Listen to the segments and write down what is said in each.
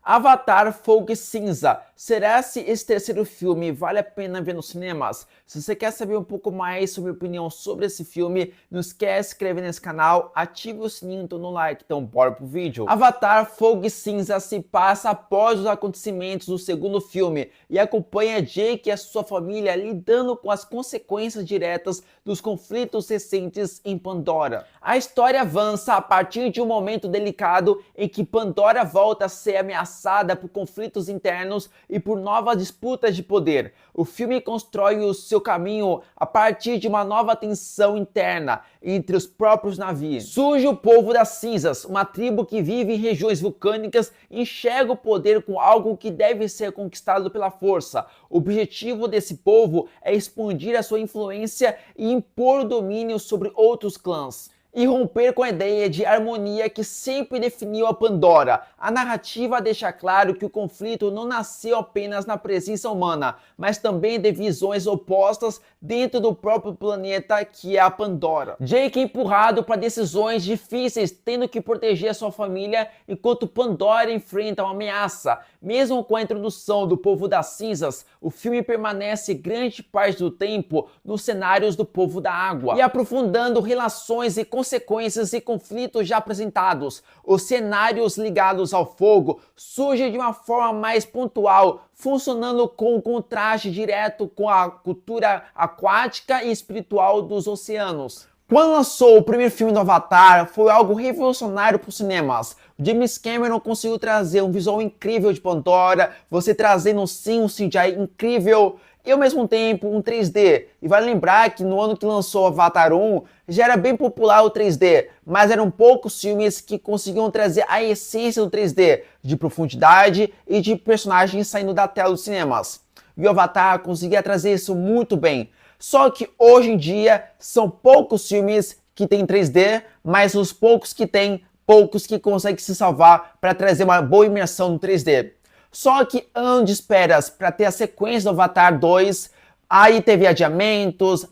Avatar Fogo e Cinza. Será se esse terceiro filme vale a pena ver nos cinemas? Se você quer saber um pouco mais sobre a opinião sobre esse filme, não esquece de se inscrever nesse canal, ative o sininho e no like. Então bora pro vídeo. Avatar Fogo e Cinza se passa após os acontecimentos do segundo filme e acompanha Jake e a sua família lidando com as consequências diretas dos conflitos recentes em Pandora. A história avança a partir de um momento delicado em que Pandora volta a ser ameaçada por conflitos internos e por novas disputas de poder. O filme constrói o seu caminho a partir de uma nova tensão interna entre os próprios navios. Surge o povo das cinzas, uma tribo que vive em regiões vulcânicas e enxerga o poder como algo que deve ser conquistado pela força. O objetivo desse povo é expandir a sua influência e impor o domínio sobre outros clãs e romper com a ideia de harmonia que sempre definiu a Pandora. A narrativa deixa claro que o conflito não nasceu apenas na presença humana, mas também de visões opostas dentro do próprio planeta que é a Pandora. Jake é empurrado para decisões difíceis, tendo que proteger a sua família, enquanto Pandora enfrenta uma ameaça. Mesmo com a introdução do povo das cinzas, o filme permanece grande parte do tempo nos cenários do povo da água e aprofundando relações e consequências e conflitos já apresentados. Os cenários ligados ao fogo surgem de uma forma mais pontual, funcionando com um contraste direto com a cultura aquática e espiritual dos oceanos. Quando lançou o primeiro filme do Avatar, foi algo revolucionário para os cinemas. James Cameron conseguiu trazer um visual incrível de Pandora, você trazendo sim um CGI incrível e ao mesmo tempo um 3D. E vale lembrar que no ano que lançou Avatar 1, já era bem popular o 3D, mas eram poucos filmes que conseguiam trazer a essência do 3D, de profundidade e de personagens saindo da tela dos cinemas. E o Avatar conseguia trazer isso muito bem. Só que hoje em dia são poucos filmes que tem 3D, mas os poucos que tem, poucos que conseguem se salvar para trazer uma boa imersão no 3D. Só que anos de esperas para ter a sequência do Avatar 2, aí teve adiamentos,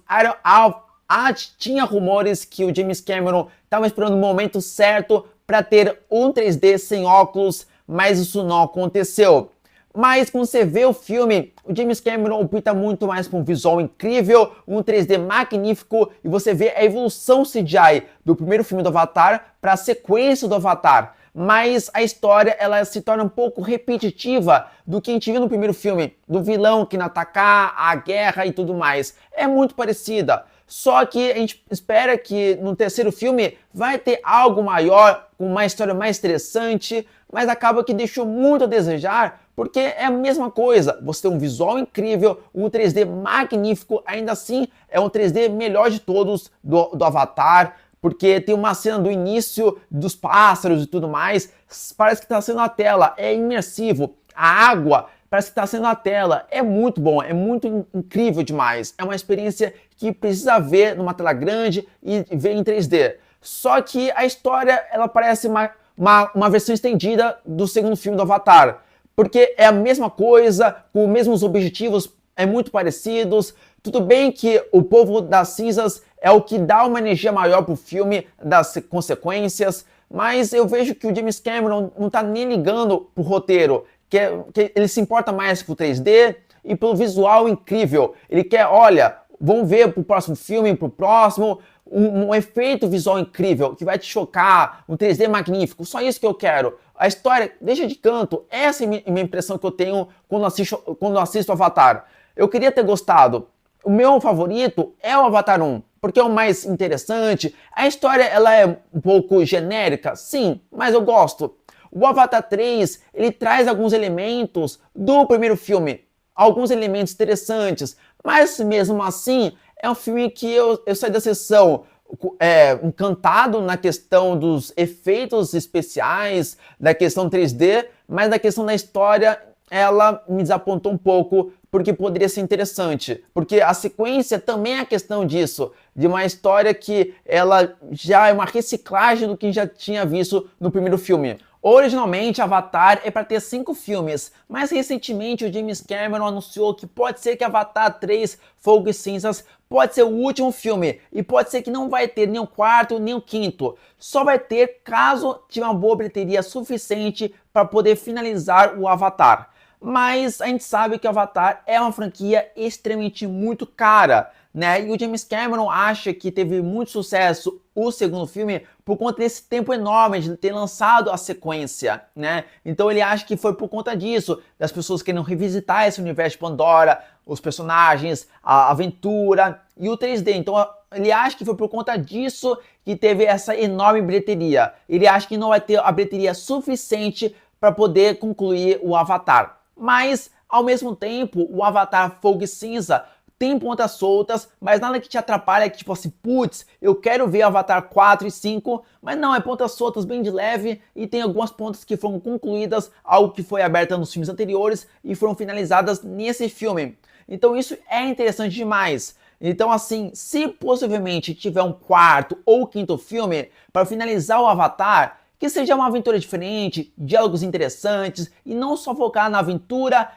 tinha rumores que o James Cameron estava esperando o momento certo para ter um 3D sem óculos, mas isso não aconteceu. Mas quando você vê o filme, o James Cameron opta muito mais por um visual incrível, um 3D magnífico, e você vê a evolução CGI do primeiro filme do Avatar para a sequência do Avatar. Mas a história ela se torna um pouco repetitiva do que a gente viu no primeiro filme, do vilão que não atacar, a guerra e tudo mais. É muito parecida. Só que a gente espera que no terceiro filme vai ter algo maior, com uma história mais interessante, mas acaba que deixou muito a desejar, porque é a mesma coisa. Você tem um visual incrível, um 3D magnífico, ainda assim é um 3D melhor de todos do Avatar, porque tem uma cena do início dos pássaros e tudo mais, parece que está sendo na tela, é imersivo. A água parece que está sendo na tela, é muito bom, é muito incrível demais. É uma experiência que precisa ver numa tela grande e ver em 3D. Só que a história, ela parece uma versão estendida do segundo filme do Avatar, porque é a mesma coisa, com os mesmos objetivos, é muito parecidos. Tudo bem que o povo das cinzas é o que dá uma energia maior pro filme, das consequências, mas eu vejo que o James Cameron não tá nem ligando pro roteiro, que ele se importa mais com o 3D e pelo visual incrível. Ele quer, olha, vamos ver pro próximo filme, pro próximo, um efeito visual incrível, que vai te chocar, um 3D magnífico, só isso que eu quero. A história deixa de canto, essa é a minha impressão que eu tenho quando assisto Avatar. Eu queria ter gostado. O meu favorito é o Avatar 1, porque é o mais interessante. A história ela é um pouco genérica, sim, mas eu gosto. O Avatar 3, ele traz alguns elementos do primeiro filme, alguns elementos interessantes, mas mesmo assim é um filme que eu saí da sessão encantado na questão dos efeitos especiais, da questão 3D, mas da questão da história ela me desapontou um pouco, porque poderia ser interessante. Porque a sequência também é a questão disso, de uma história que ela já é uma reciclagem do que já tinha visto no primeiro filme. Originalmente, Avatar é para ter 5 filmes, mas recentemente o James Cameron anunciou que pode ser que Avatar 3 Fogo e Cinzas pode ser o último filme, e pode ser que não vai ter nem o quarto nem o quinto, só vai ter caso tiver uma boa bilheteria suficiente para poder finalizar o Avatar. Mas a gente sabe que o Avatar é uma franquia extremamente muito cara, né? E o James Cameron acha que teve muito sucesso o segundo filme por conta desse tempo enorme de ter lançado a sequência, né? Então ele acha que foi por conta disso, das pessoas querendo revisitar esse universo de Pandora, os personagens, a aventura e o 3D. Então ele acha que foi por conta disso que teve essa enorme bilheteria. Ele acha que não vai ter a bilheteria suficiente para poder concluir o Avatar. Mas, ao mesmo tempo, o Avatar Fogo e Cinza tem pontas soltas, mas nada que te atrapalha, que tipo assim, putz, eu quero ver Avatar 4 e 5, mas não, é pontas soltas bem de leve e tem algumas pontas que foram concluídas, algo que foi aberta nos filmes anteriores e foram finalizadas nesse filme. Então isso é interessante demais. Então assim, se possivelmente tiver um quarto ou quinto filme para finalizar o Avatar, que seja uma aventura diferente, diálogos interessantes e não só focar na aventura,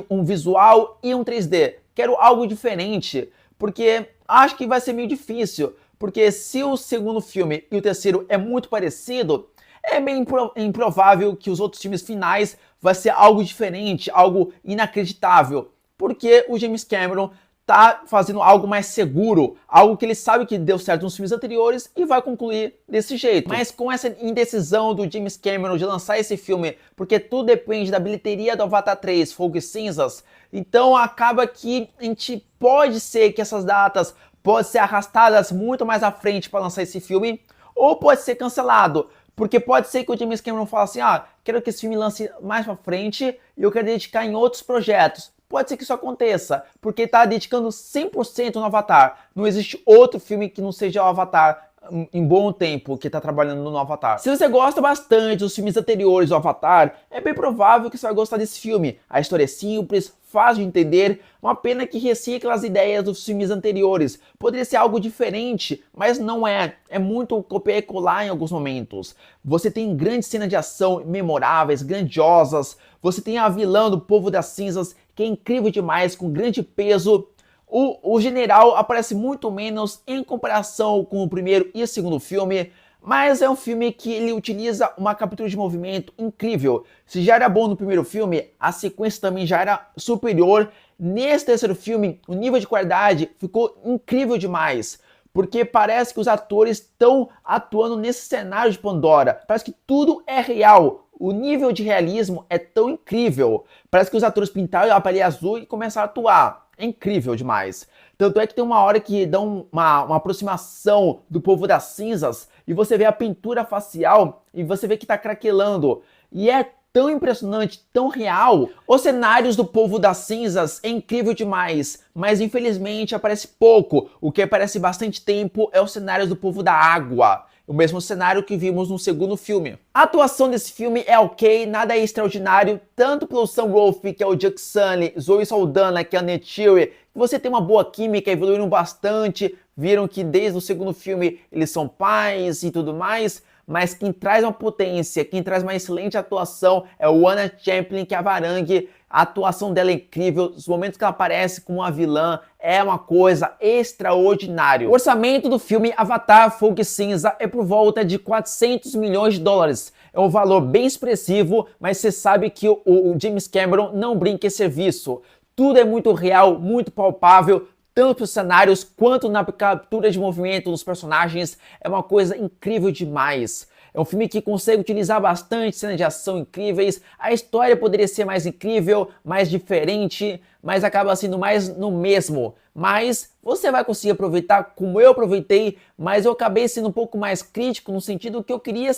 um visual e um 3D. Quero algo diferente, porque acho que vai ser meio difícil, porque se o segundo filme e o terceiro é muito parecido, é bem improvável que os outros filmes finais vai ser algo diferente, algo inacreditável, porque o James Cameron tá fazendo algo mais seguro, algo que ele sabe que deu certo nos filmes anteriores e vai concluir desse jeito. Mas com essa indecisão do James Cameron de lançar esse filme, porque tudo depende da bilheteria do Avatar 3, Fogo e Cinzas, então acaba que a gente pode ser que essas datas podem ser arrastadas muito mais à frente para lançar esse filme, ou pode ser cancelado. Porque pode ser que o James Cameron fale assim, quero que esse filme lance mais pra frente e eu quero dedicar em outros projetos. Pode ser que isso aconteça, porque está dedicando 100% no Avatar. Não existe outro filme que não seja o Avatar em bom tempo que está trabalhando no Avatar. Se você gosta bastante dos filmes anteriores do Avatar, é bem provável que você vai gostar desse filme. A história é simples, fácil de entender, uma pena que recicla as ideias dos filmes anteriores. Poderia ser algo diferente, mas não é. É muito copiar e colar em alguns momentos. Você tem grandes cenas de ação memoráveis, grandiosas. Você tem a vilã do Povo das Cinzas, que é incrível demais, com grande peso. O general aparece muito menos em comparação com o primeiro e o segundo filme, mas é um filme que ele utiliza uma captura de movimento incrível. Se já era bom no primeiro filme, a sequência também já era superior. Nesse terceiro filme, o nível de qualidade ficou incrível demais, porque parece que os atores estão atuando nesse cenário de Pandora. Parece que tudo é real. O nível de realismo é tão incrível. Parece que os atores pintaram a pele azul e começaram a atuar. É incrível demais. Tanto é que tem uma hora que dão uma aproximação do Povo das Cinzas e você vê a pintura facial e você vê que tá craquelando. E é tão impressionante, tão real. Os cenários do Povo das Cinzas é incrível demais, mas infelizmente aparece pouco. O que aparece bastante tempo é os cenários do Povo da Água. O mesmo cenário que vimos no segundo filme. A atuação desse filme é ok, nada é extraordinário, tanto pelo Sam Wolf, que é o Jake Sully, Zoe Saldana, que é a Neytiri, que você tem uma boa química, evoluíram bastante, viram que desde o segundo filme eles são pais e tudo mais, mas quem traz uma potência, quem traz uma excelente atuação é o Anna Champlin, que é a Varangue. A atuação dela é incrível, os momentos que ela aparece como uma vilã é uma coisa extraordinária. O orçamento do filme Avatar Fogo e Cinza é por volta de 400 milhões de dólares. É um valor bem expressivo, mas você sabe que o James Cameron não brinca em serviço. Tudo é muito real, muito palpável, tanto nos cenários quanto na captura de movimento dos personagens. É uma coisa incrível demais. É um filme que consegue utilizar bastante cenas de ação incríveis. A história poderia ser mais incrível, mais diferente, mas acaba sendo mais no mesmo. Mas você vai conseguir aproveitar como eu aproveitei, mas eu acabei sendo um pouco mais crítico no sentido que eu queria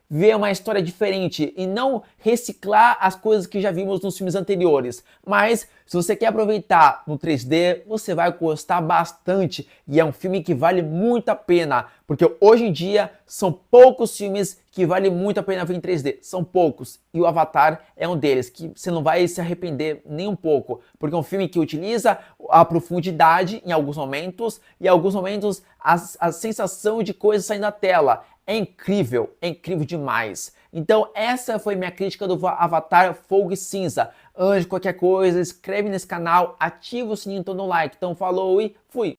ver uma história diferente e não reciclar as coisas que já vimos nos filmes anteriores. Mas se você quer aproveitar no 3D, você vai gostar bastante e é um filme que vale muito a pena, porque hoje em dia são poucos filmes que vale muito a pena ver em 3D, são poucos, e o Avatar é um deles, que você não vai se arrepender nem um pouco, porque é um filme que utiliza a profundidade em alguns momentos, e em alguns momentos a sensação de coisas saindo da tela. é incrível demais. Então essa foi minha crítica do Avatar Fogo e Cinza. Antes de qualquer coisa, inscreve nesse canal, ativa o sininho, todo no like. Então falou e fui!